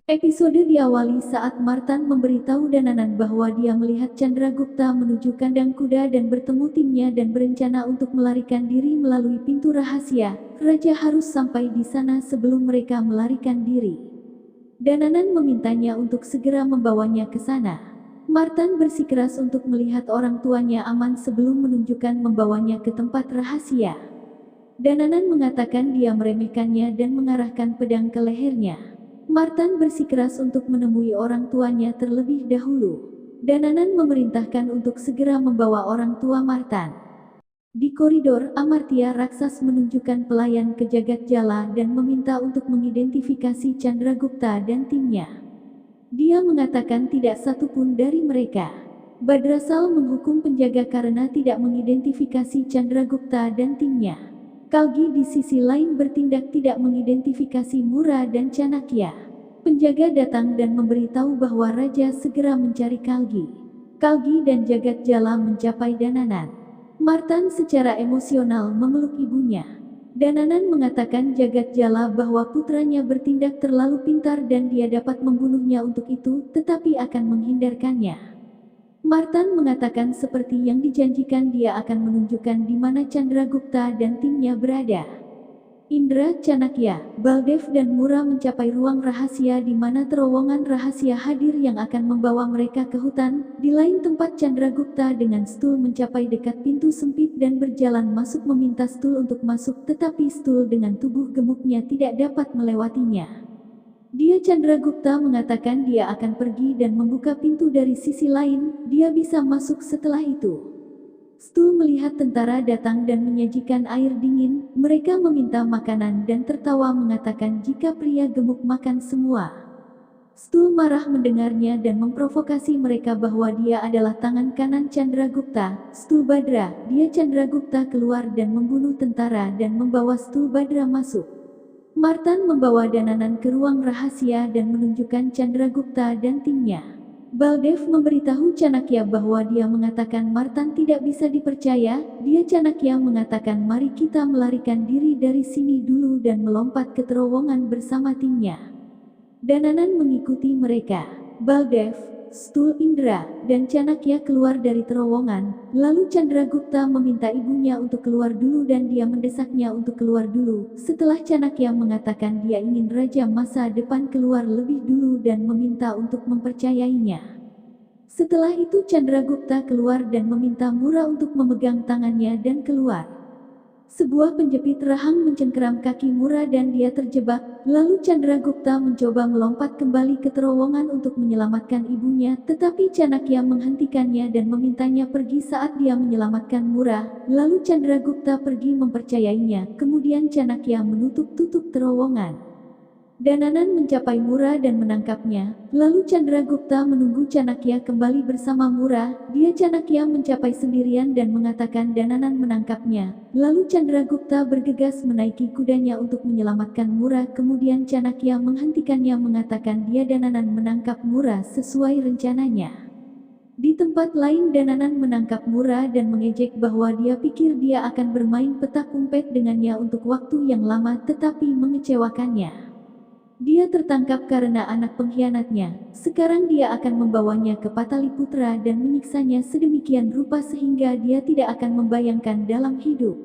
Episode diawali saat Martan memberitahu Dananan bahwa dia melihat Chandragupta menuju kandang kuda dan bertemu timnya dan berencana untuk melarikan diri melalui pintu rahasia. Raja harus sampai di sana sebelum mereka melarikan diri. Dananan memintanya untuk segera membawanya ke sana. Martan bersikeras untuk melihat orang tuanya aman sebelum menunjukkan membawanya ke tempat rahasia. Dananan mengatakan dia meremehkannya dan mengarahkan pedang ke lehernya. Martan bersikeras untuk menemui orang tuanya terlebih dahulu. Dananan memerintahkan untuk segera membawa orang tua Martan. Di koridor, Amartya Raksas menunjukkan pelayan ke Jagat Jala dan meminta untuk mengidentifikasi Chandragupta dan timnya. Dia mengatakan tidak satupun dari mereka. Badrasal menghukum penjaga karena tidak mengidentifikasi Chandragupta dan timnya. Kalgi di sisi lain bertindak tidak mengidentifikasi Mura dan Chanakya. Penjaga datang dan memberitahu bahwa raja segera mencari Kalgi. Kalgi dan Jagat Jala mencapai Dananan. Martan secara emosional memeluk ibunya. Dananan mengatakan Jagat Jala bahwa putranya bertindak terlalu pintar dan dia dapat membunuhnya untuk itu, tetapi akan menghindarkannya. Martan mengatakan seperti yang dijanjikan dia akan menunjukkan di mana Chandragupta dan timnya berada. Indra, Chanakya, Baldev dan Mura mencapai ruang rahasia di mana terowongan rahasia hadir yang akan membawa mereka ke hutan. Di lain tempat Chandragupta dengan Stul mencapai dekat pintu sempit dan berjalan masuk meminta Stul untuk masuk, tetapi Stul dengan tubuh gemuknya tidak dapat melewatinya. Dia Chandragupta mengatakan dia akan pergi dan membuka pintu dari sisi lain, dia bisa masuk setelah itu. Stul melihat tentara datang dan menyajikan air dingin, mereka meminta makanan dan tertawa mengatakan jika pria gemuk makan semua. Stul marah mendengarnya dan memprovokasi mereka bahwa dia adalah tangan kanan Chandragupta. Stul Badra, dia Chandragupta keluar dan membunuh tentara dan membawa Stul Badra masuk. Martan membawa Dananan ke ruang rahasia dan menunjukkan Chandragupta dan timnya. Baldev memberitahu Chanakya bahwa dia mengatakan Martan tidak bisa dipercaya. Dia Chanakya mengatakan mari kita melarikan diri dari sini dulu dan melompat ke terowongan bersama timnya. Dananan mengikuti mereka. Baldev, Stul, Indra, dan Chanakya keluar dari terowongan, lalu Chandragupta meminta ibunya untuk keluar dulu dan dia mendesaknya untuk keluar dulu. Setelah Chanakya mengatakan dia ingin raja masa depan keluar lebih dulu dan meminta untuk mempercayainya. Setelah itu Chandragupta keluar dan meminta Mura untuk memegang tangannya dan keluar. Sebuah penjepit rahang mencengkeram kaki Mura dan dia terjebak. Lalu Chandragupta mencoba melompat kembali ke terowongan untuk menyelamatkan ibunya, tetapi Chanakya menghentikannya dan memintanya pergi saat dia menyelamatkan Mura. Lalu Chandragupta pergi mempercayainya, kemudian Chanakya menutup-tutup terowongan. Dananan mencapai Mura dan menangkapnya, lalu Chandragupta menunggu Chanakya kembali bersama Mura. Dia Chanakya mencapai sendirian dan mengatakan Dananan menangkapnya. Lalu Chandragupta bergegas menaiki kudanya untuk menyelamatkan Mura, kemudian Chanakya menghentikannya mengatakan dia Dananan menangkap Mura sesuai rencananya. Di tempat lain Dananan menangkap Mura dan mengejek bahwa dia pikir dia akan bermain petak umpet dengannya untuk waktu yang lama tetapi mengecewakannya. Dia tertangkap karena anak pengkhianatnya. Sekarang dia akan membawanya ke Pataliputra dan menyiksanya sedemikian rupa sehingga dia tidak akan membayangkan dalam hidup.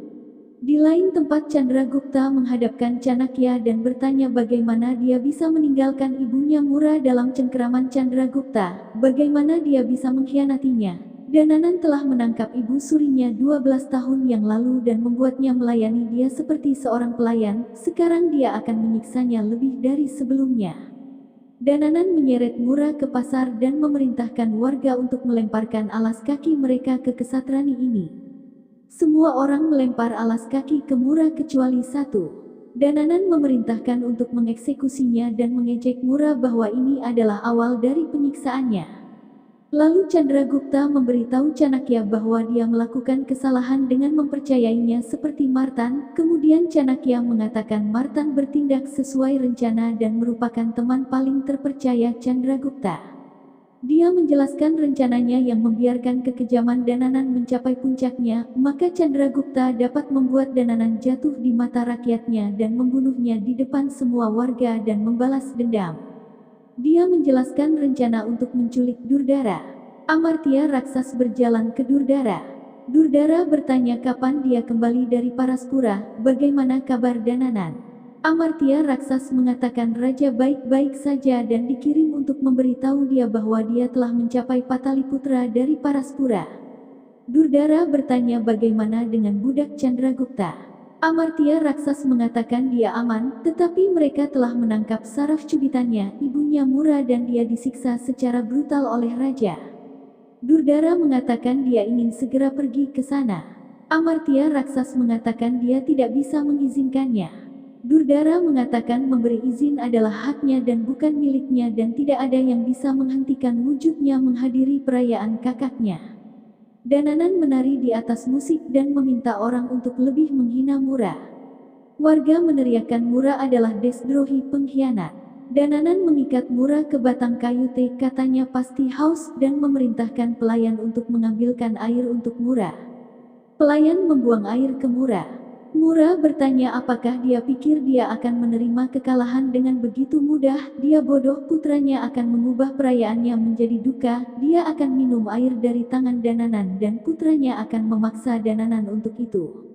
Di lain tempat Chandragupta menghadapkan Chanakya dan bertanya bagaimana dia bisa meninggalkan ibunya Mura dalam cengkeraman Chandragupta, bagaimana dia bisa mengkhianatinya. Dananan telah menangkap ibu surinya 12 tahun yang lalu dan membuatnya melayani dia seperti seorang pelayan, sekarang dia akan menyiksanya lebih dari sebelumnya. Dananan menyeret Mura ke pasar dan memerintahkan warga untuk melemparkan alas kaki mereka ke kesatrani ini. Semua orang melempar alas kaki ke Mura kecuali satu. Dananan memerintahkan untuk mengeksekusinya dan mengejek Mura bahwa ini adalah awal dari penyiksaannya. Lalu Chandragupta memberitahu Chanakya bahwa dia melakukan kesalahan dengan mempercayainya seperti Martan. Kemudian Chanakya mengatakan Martan bertindak sesuai rencana dan merupakan teman paling terpercaya Chandragupta. Dia menjelaskan rencananya yang membiarkan kekejaman Dananan mencapai puncaknya, maka Chandragupta dapat membuat Dananan jatuh di mata rakyatnya dan membunuhnya di depan semua warga dan membalas dendam. Dia menjelaskan rencana untuk menculik Durdara. Amartya raksas berjalan ke Durdara. Durdara bertanya kapan dia kembali dari Paraspura, bagaimana kabar Dananan. Amartya raksas mengatakan raja baik-baik saja dan dikirim untuk memberitahu dia bahwa dia telah mencapai Pataliputra dari Paraspura. Durdara bertanya bagaimana dengan budak Chandragupta. Amartya raksas mengatakan dia aman, tetapi mereka telah menangkap saraf cubitannya, ibunya Mura, dan dia disiksa secara brutal oleh raja. Durdara mengatakan dia ingin segera pergi ke sana. Amartya raksas mengatakan dia tidak bisa mengizinkannya. Durdara mengatakan memberi izin adalah haknya dan bukan miliknya dan tidak ada yang bisa menghentikan wujudnya menghadiri perayaan kakaknya. Dananan menari di atas musik dan meminta orang untuk lebih menghina Mura. Warga meneriakkan Mura adalah desdrohi pengkhianat. Dananan mengikat Mura ke batang kayu teh, katanya pasti haus, dan memerintahkan pelayan untuk mengambilkan air untuk Mura. Pelayan membuang air ke Mura. Mura bertanya apakah dia pikir dia akan menerima kekalahan dengan begitu mudah. Dia bodoh, putranya akan mengubah perayaannya menjadi duka. Dia akan minum air dari tangan Dananan dan putranya akan memaksa Dananan untuk itu.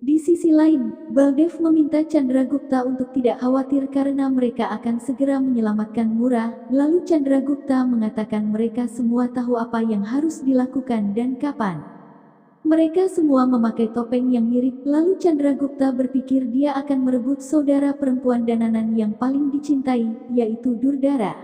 Di sisi lain, Baldev meminta Chandragupta untuk tidak khawatir karena mereka akan segera menyelamatkan Mura. Lalu Chandragupta mengatakan mereka semua tahu apa yang harus dilakukan dan kapan. Mereka semua memakai topeng yang mirip, lalu Chandragupta berpikir dia akan merebut saudara perempuan Dananan yang paling dicintai, yaitu Durdara.